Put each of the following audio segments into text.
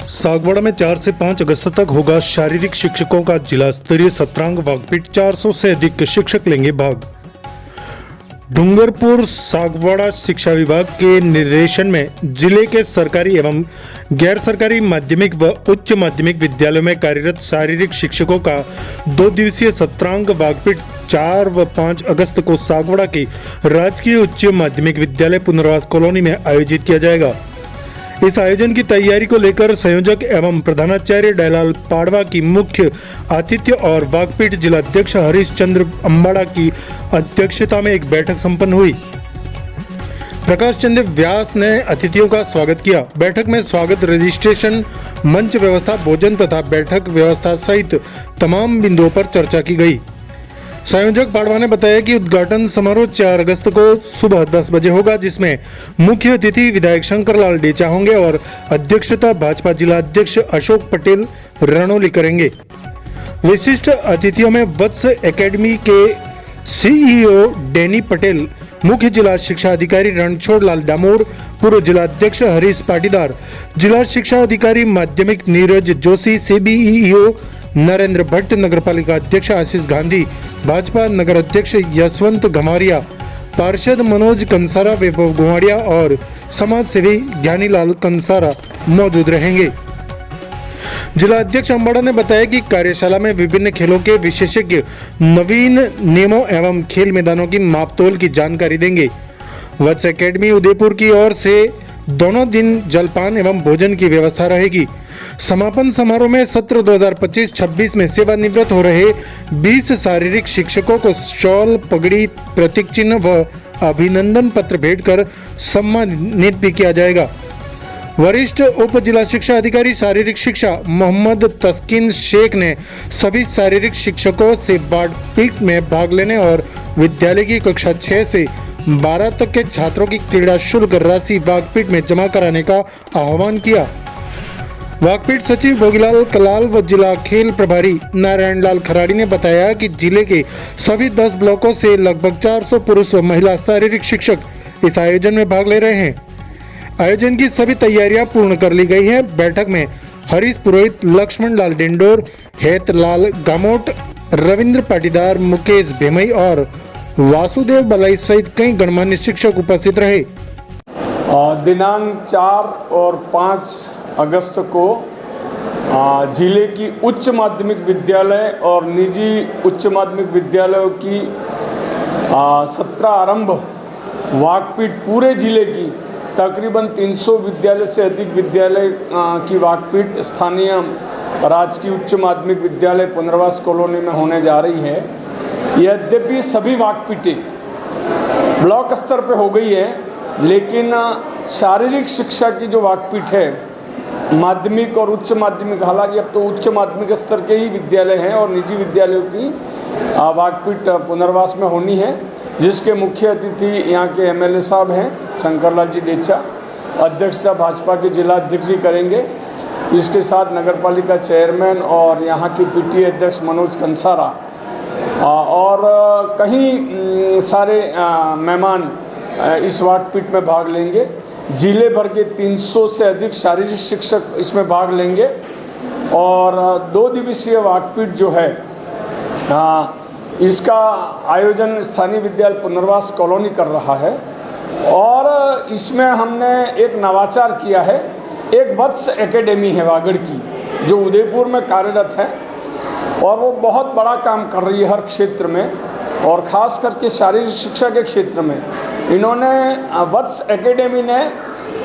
सागवाड़ा में 4 से 5 अगस्त तक होगा शारीरिक शिक्षकों का जिला स्तरीय सत्रांग वाकपीट। 400 से अधिक शिक्षक लेंगे भाग। डूंगरपुर सागवाड़ा शिक्षा विभाग के निर्देशन में जिले के सरकारी एवं गैर सरकारी माध्यमिक व उच्च माध्यमिक विद्यालयों में कार्यरत शारीरिक शिक्षकों का 2 दिवसीय सत्रांग वाकपीट 4 व 5 अगस्त को सागवाड़ा के राजकीय उच्च माध्यमिक विद्यालय पुनर्वास कॉलोनी में आयोजित किया जाएगा। इस आयोजन की तैयारी को लेकर संयोजक एवं प्रधानाचार्य डैलाल पाड़वा की मुख्य आतिथ्य और वाकपीट जिलाध्यक्ष हरीश चंद्र अम्बाड़ा की अध्यक्षता में एक बैठक संपन्न हुई। प्रकाश चंद्र व्यास ने अतिथियों का स्वागत किया। बैठक में स्वागत, रजिस्ट्रेशन, मंच व्यवस्था, भोजन तथा बैठक व्यवस्था सहित तमाम बिंदुओं पर चर्चा की गई। संयोजक पाड़वा ने बताया कि उद्घाटन समारोह 4 अगस्त को सुबह 10 बजे होगा, जिसमें मुख्य अतिथि विधायक शंकर लाल डेचा होंगे और अध्यक्षता भाजपा जिला अध्यक्ष अशोक पटेल रणोली करेंगे। विशिष्ट अतिथियों में वत्स एकेडमी के सीईओ डैनी पटेल, मुख्य जिला शिक्षा अधिकारी रणछोड़ लाल डामोर, पूर्व जिला अध्यक्ष हरीश पाटीदार, जिला शिक्षा अधिकारी माध्यमिक नीरज जोशी, सीबीईओ नरेंद्र भट्ट, नगरपालिका अध्यक्ष आशीष गांधी, भाजपा नगर अध्यक्ष यशवंत घमारिया, पार्षद मनोज कंसारा, वैभव गुवाड़िया और समाज सेवी ज्ञानीलाल कंसारा मौजूद रहेंगे। जिला अध्यक्ष अम्बाड़ा ने बताया कि कार्यशाला में विभिन्न खेलों के विशेषज्ञ नवीन नियमों एवं खेल मैदानों की मापतोल की जानकारी देंगे। वत्स एकेडमी उदयपुर की ओर से दोनों दिन जलपान एवं भोजन की व्यवस्था रहेगी। समापन समारोह में सत्र 2025-26 में सेवानिवृत्त हो रहे 20 शारीरिक शिक्षकों को शॉल, पगड़ी, प्रतीक चिन्ह व अभिनंदन पत्र भेंट कर सम्मानित भी किया जाएगा। वरिष्ठ उप जिला शिक्षा अधिकारी शारीरिक शिक्षा मोहम्मद तस्किन शेख ने सभी शारीरिक शिक्षकों से वाकपीट में भाग लेने और विद्यालय की कक्षा 6 से 12 तक के छात्रों की क्रीड़ा शुल्क राशि वाकपीट में जमा कराने का आह्वान किया। वाकपीट सचिव भोगीलाल कलाल व जिला खेल प्रभारी नारायण लाल खराड़ी ने बताया कि जिले के सभी 10 ब्लॉकों से लगभग 400 पुरुष व महिला शारीरिक शिक्षक इस आयोजन में भाग ले रहे हैं। आयोजन की सभी तैयारियां पूर्ण कर ली गई है। बैठक में हरीश पुरोहित, लक्ष्मण लाल डेंडोर, हेत लाल गामोट, रविंद्र पाटीदार, मुकेश भेमई और वासुदेव बलाई सहित कई गणमान्य शिक्षक उपस्थित रहे। दिनांक 4 और 5 अगस्त को जिले की उच्च माध्यमिक विद्यालय और निजी उच्च माध्यमिक विद्यालयों की सत्र आरंभ वाकपीट पूरे जिले की तकरीबन 300 विद्यालय से अधिक विद्यालय की वाकपीट स्थानीय राजकीय उच्च माध्यमिक विद्यालय पुनर्वास कॉलोनी में होने जा रही है। यद्यपि सभी वाकपीटें ब्लॉक स्तर पे हो गई है, लेकिन शारीरिक शिक्षा की जो वाकपीट है माध्यमिक और उच्च माध्यमिक, हालांकि अब तो उच्च माध्यमिक स्तर के ही विद्यालय हैं और निजी विद्यालयों की वाकपीट पुनर्वास में होनी है, जिसके मुख्य अतिथि यहाँ के एमएलए साहब हैं शंकरलाल जी डेचा, अध्यक्षता भाजपा के जिला अध्यक्ष जी करेंगे। इसके साथ नगरपालिका चेयरमैन और यहाँ की पीटीए अध्यक्ष मनोज कंसारा और कहीं सारे मेहमान इस वाकपीट में भाग लेंगे। जिले भर के 300 से अधिक शारीरिक शिक्षक इसमें भाग लेंगे और 2 दिवसीय वाकपीट जो है इसका आयोजन स्थानीय विद्यालय पुनर्वास कॉलोनी कर रहा है। और इसमें हमने एक नवाचार किया है। एक वत्स एकेडमी है वागड़ की, जो उदयपुर में कार्यरत है और वो बहुत बड़ा काम कर रही है हर क्षेत्र में, और ख़ास करके शारीरिक शिक्षा के क्षेत्र में। इन्होंने वत्स एकेडमी ने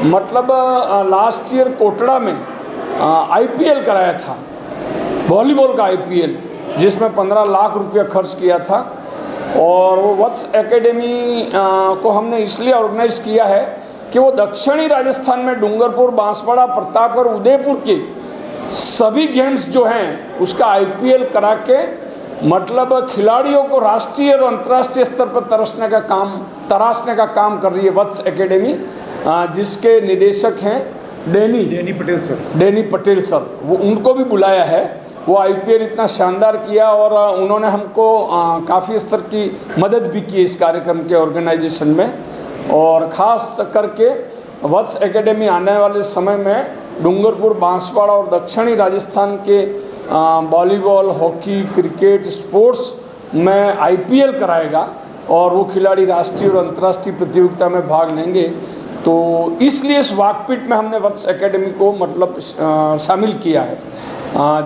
मतलब लास्ट ईयर कोटड़ा में आईपीएल कराया था, वॉलीबॉल का आईपीएल, जिसमें 15 लाख रुपया खर्च किया था। और वो वत्स एकेडमी को हमने इसलिए ऑर्गेनाइज़ किया है कि वो दक्षिणी राजस्थान में डूंगरपुर, बांसवाड़ा, प्रतापगढ़, उदयपुर के सभी गेम्स जो हैं उसका आईपीएल करा के मतलब खिलाड़ियों को राष्ट्रीय और अंतर्राष्ट्रीय स्तर पर तराशने का काम कर रही है वत्स एकेडमी, जिसके निदेशक हैं डैनी पटेल सर। वो उनको भी बुलाया है। वो आईपीएल इतना शानदार किया और उन्होंने हमको काफ़ी स्तर की मदद भी की इस कार्यक्रम के ऑर्गेनाइजेशन में। और ख़ास करके वत्स एकेडमी आने वाले समय में डूंगरपुर, बांसवाड़ा और दक्षिणी राजस्थान के वॉलीबॉल, हॉकी, क्रिकेट, स्पोर्ट्स में आईपीएल कराएगा और वो खिलाड़ी राष्ट्रीय और अंतर्राष्ट्रीय प्रतियोगिता में भाग लेंगे। तो इसलिए इस वाकपीट में हमने वत्स एकेडमी को मतलब शामिल किया है।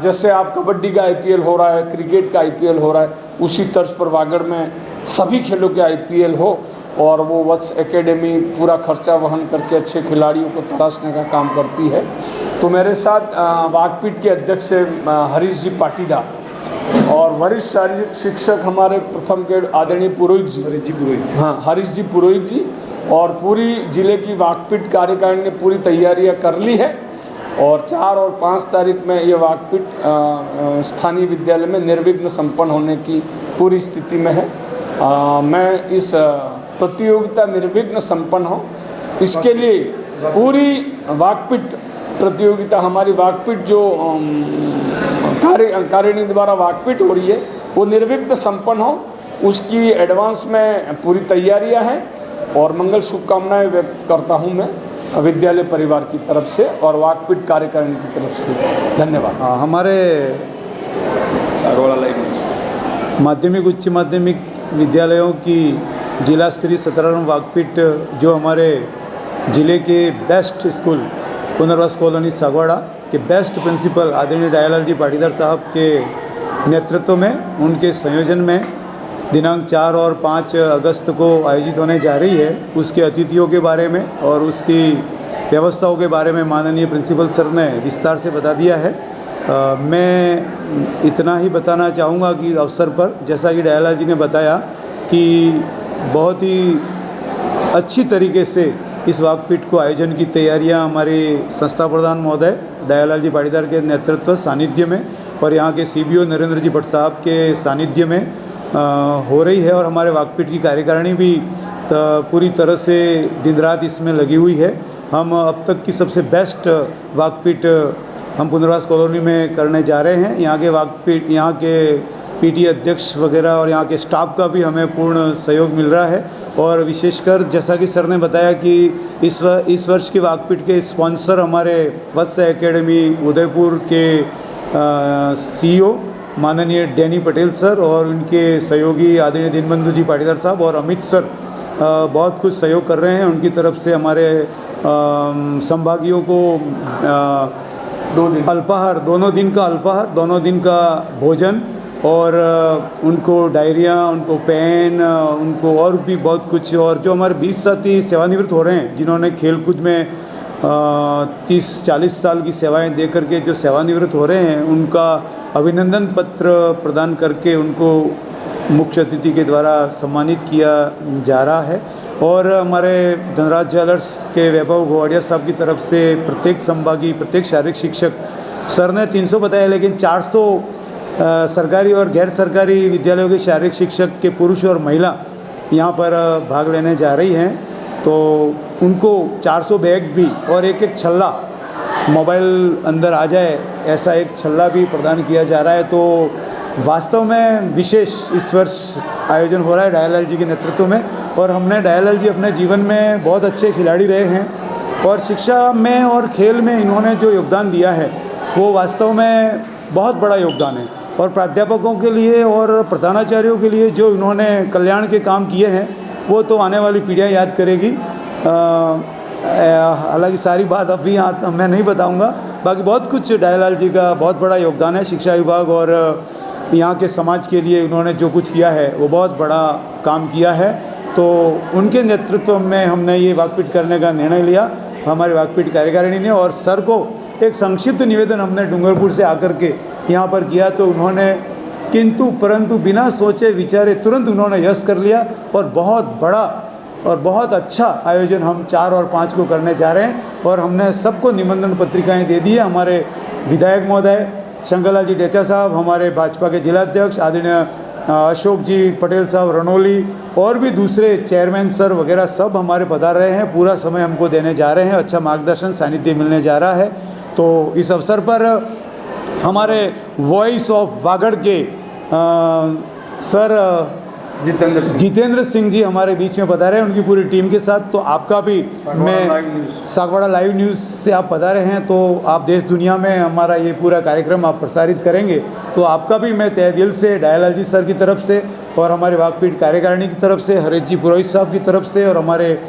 जैसे आप कबड्डी का आईपीएल हो रहा है, क्रिकेट का आईपीएल हो रहा है, उसी तर्ज पर वागड़ में सभी खेलों के आईपीएल हो और वो वत्स एकेडमी पूरा खर्चा वहन करके अच्छे खिलाड़ियों को तलाशने का काम करती है। तो मेरे साथ वाकपीट के अध्यक्ष हरीश जी पाटीदार और वरिष्ठ शारीरिक शिक्षक हमारे प्रथम के आदरणीय पुरोहित जी, हाँ हरीश जी पुरोहित जी, और पूरी जिले की वाकपीट कार्यकारिणी ने पूरी तैयारियां कर ली है और 4 और 5 तारीख में ये वाकपीट स्थानीय विद्यालय में निर्विघ्न संपन्न होने की पूरी स्थिति में है। मैं इस प्रतियोगिता निर्विघ्न संपन्न हो, इसके लिए पूरी वाकपीट प्रतियोगिता, हमारी वाकपीट जो कार्यकारिणी द्वारा वाकपीट हो रही है वो निर्विघ्न संपन्न हो, उसकी एडवांस में पूरी तैयारियां हैं और मंगल शुभकामनाएं व्यक्त करता हूं मैं विद्यालय परिवार की तरफ से और वाकपीट कार्यकारिणी की तरफ से। धन्यवाद। हमारे माध्यमिक उच्च माध्यमिक विद्यालयों की जिला स्तरीय 17वां वाकपीट जो हमारे ज़िले के बेस्ट स्कूल पुनर्वास कॉलोनी सागवाड़ा के बेस्ट प्रिंसिपल आदरणीय दयालाल जी पाटीदार साहब के नेतृत्व में, उनके संयोजन में दिनांक 4 और 5 अगस्त को आयोजित होने जा रही है। उसके अतिथियों के बारे में और उसकी व्यवस्थाओं के बारे में माननीय प्रिंसिपल सर ने विस्तार से बता दिया है। मैं इतना ही बताना चाहूँगा कि अवसर पर जैसा कि दयालाल जी ने बताया कि बहुत ही अच्छी तरीके से इस वाकपीट को आयोजन की तैयारियां हमारे संस्था प्रधान महोदय दयालाल जी पाटीदार के नेतृत्व सानिध्य में और यहाँ के सीबीओ नरेंद्र जी भट्ट साहब के सानिध्य में हो रही है और हमारे वाकपीट की कार्यकारिणी भी पूरी तरह से दिन रात इसमें लगी हुई है। हम अब तक की सबसे बेस्ट वाकपीट हम पुनर्वास कॉलोनी में करने जा रहे हैं। यहाँ के वाकपीट, यहाँ के पीटी अध्यक्ष वगैरह और यहाँ के स्टाफ का भी हमें पूर्ण सहयोग मिल रहा है और विशेषकर जैसा कि सर ने बताया कि इस वर्ष के वाकपीट के स्पॉन्सर हमारे वत्स एकेडमी उदयपुर के सीईओ माननीय डैनी पटेल सर और उनके सहयोगी आदरणीय दीनबंधु जी पाटीदार साहब और अमित सर बहुत कुछ सहयोग कर रहे हैं। उनकी तरफ से हमारे संभागियों को 2 दिन अल्पाहार, दोनों दिन का अल्पाहार, दोनों दिन का भोजन और उनको डायरिया, उनको पेन, उनको और भी बहुत कुछ। और जो हमारे 20 साथी सेवानिवृत्त हो रहे हैं जिन्होंने खेलकूद में 30-40 साल की सेवाएं दे करके जो सेवानिवृत्त हो रहे हैं, उनका अभिनंदन पत्र प्रदान करके उनको मुख्य अतिथि के द्वारा सम्मानित किया जा रहा है। और हमारे धनराज ज्वेलर्स के वैभव गोवाड़िया साहब की तरफ से प्रत्येक संभागी, प्रत्येक शारीरिक शिक्षक, सर ने 300 बताया लेकिन 400 सरकारी और गैर सरकारी विद्यालयों के शारीरिक शिक्षक के पुरुष और महिला यहाँ पर भाग लेने जा रही हैं। तो उनको 400 बैग भी और एक छल्ला, मोबाइल अंदर आ जाए ऐसा एक छल्ला भी प्रदान किया जा रहा है। तो वास्तव में विशेष इस वर्ष आयोजन हो रहा है दयालाल जी के नेतृत्व में। और हमने दयालाल जी अपने जीवन में बहुत अच्छे खिलाड़ी रहे हैं और शिक्षा में और खेल में इन्होंने जो योगदान दिया है वो वास्तव में बहुत बड़ा योगदान है। और प्राध्यापकों के लिए और प्रधानाचार्यों के लिए जो इन्होंने कल्याण के काम किए हैं वो तो आने वाली पीढ़ियाँ याद करेगी। हालांकि सारी बात अभी यहाँ मैं नहीं बताऊंगा, बाकी बहुत कुछ दयालाल जी का बहुत बड़ा योगदान है शिक्षा विभाग और यहाँ के समाज के लिए। उन्होंने जो कुछ किया है वो बहुत बड़ा काम किया है। तो उनके नेतृत्व में हमने ये वाकपीट करने का निर्णय लिया हमारी वाकपीट कार्यकारिणी ने। और सर को एक संक्षिप्त निवेदन हमने डूंगरपुर से आकर के यहाँ पर किया तो उन्होंने किंतु परंतु बिना सोचे विचारे तुरंत उन्होंने यस कर लिया और बहुत बड़ा और बहुत अच्छा आयोजन हम 4 और 5 को करने जा रहे हैं। और हमने सबको निमंत्रण पत्रिकाएं दे दी है। हमारे विधायक महोदय शंकरलाल जी डेचा साहब, हमारे भाजपा के जिलाध्यक्ष आदरणीय अशोक जी पटेल साहब रनौली और भी दूसरे चेयरमैन सर वगैरह सब हमारे पधार रहे हैं। पूरा समय हमको देने जा रहे हैं, अच्छा मार्गदर्शन सानिध्य मिलने जा रहा है। तो इस अवसर पर हमारे वॉइस ऑफ वागड़ के सर जितेंद्र सिंह जी हमारे बीच में पधारे हैं उनकी पूरी टीम के साथ। तो आपका भी सागवाड़ा लाइव न्यूज़ से आप पधारे हैं, तो आप देश दुनिया में हमारा ये पूरा कार्यक्रम आप प्रसारित करेंगे, तो आपका भी मैं तहे दिल से दयालाल जी सर की तरफ से और हमारे वाकपीठ कार्यकारिणी की तरफ से, हरीश जी पुरोहित साहब की तरफ से और हमारे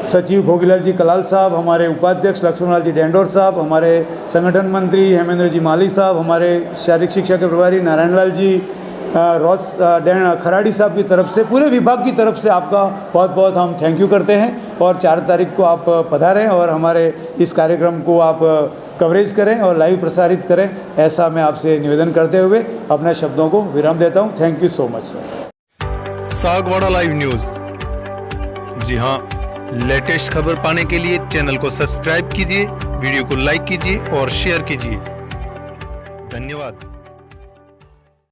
सचिव भोगीलाल जी कलाल साहब, हमारे उपाध्यक्ष लक्ष्मणलाल जी डेंडोर साहब, हमारे संगठन मंत्री हेमेंद्र जी माली साहब, हमारे शारीरिक शिक्षा के प्रभारी नारायण लाल जी खराड़ी साहब की तरफ से, पूरे विभाग की तरफ से आपका बहुत बहुत हम थैंक यू करते हैं। और 4 तारीख को आप पधारें और हमारे इस कार्यक्रम को आप कवरेज करें और लाइव प्रसारित करें, ऐसा मैं आपसे निवेदन करते हुए अपने शब्दों को विराम देता हूं। Thank you so much sir. Sagwara live news, जी हाँ, लेटेस्ट खबर पाने के लिए चैनल को सब्सक्राइब कीजिए, वीडियो को लाइक कीजिए और शेयर कीजिए। धन्यवाद।